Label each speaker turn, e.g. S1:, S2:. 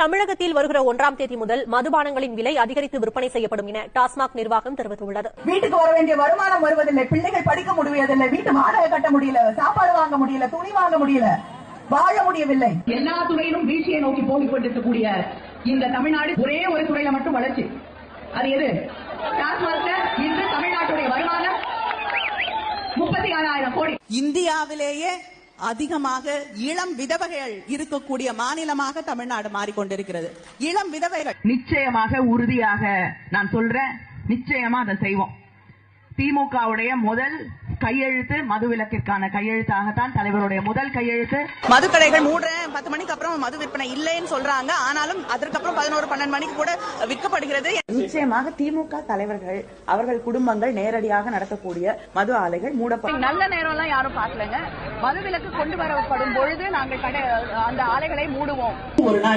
S1: தமிழகத்தில் வருகிற 1ஆம் தேதி முதல் மதுபானங்களின் விலை அதிகரித்து விற்பனை செய்யப்படும் என டாஸ்மாக் நிர்வாகம் தெரிவித்துள்ளது.
S2: வீட்டுக்கு வர வேண்டிய வருமானம் வருவதில்லை, பிள்ளைகள் படிக்க முடியவில்லை, வீட்டு வாடகை கட்ட முடியல, சாப்பாடு வாங்க முடியல, துணி வாங்க முடியல, வாழ முடியவில்லை.
S3: எல்லா துறையிலும் வீழ்ச்சியை நோக்கி போகிக் கொண்டிருக்கக்கூடிய இந்த தமிழ்நாடு ஒரே ஒரு துறையில மட்டும் வளர்ச்சி. அது எது? டாஸ்மாக். இன்று தமிழ்நாட்டுடைய வருமானம் 36,000 கோடி.
S4: இந்தியாவிலேயே அதிகமாக இளம் விதவைகள் இருக்கக்கூடிய மாநிலமாக தமிழ்நாடு மாறிக்கொண்டிருக்கிறது. இளம் விதவைகள்
S2: நிச்சயமாக உறுதியாக நான் சொல்றேன், நிச்சயமா அதை செய்வோம். திமுகவுடைய முதல் கையெழுத்து மதுவிலக்கிற்கான கையெழுத்தாகத்தான் தலைவருடைய முதல் கையெழுத்து.
S4: மதுக்கடைகள் 10 மணிக்கு அப்புறம் மது விற்பனை இல்லைன்னு சொல்றாங்க. ஆனாலும் அதற்கப்புறம் 11-12 மணிக்கு கூட விற்கப்படுகிறது.
S5: நிச்சயமாக திமுக தலைவர்கள் அவர்கள் குடும்பங்கள் நேரடியாக நடத்தக்கூடிய மது ஆலைகள் மூடப்படும்.
S3: நல்ல நேரம் எல்லாம் யாரும் பார்க்கலங்க. மதுவிலக்கு கொண்டு வரப்படும் பொழுது நாங்கள் அந்த ஆலைகளை மூடுவோம்.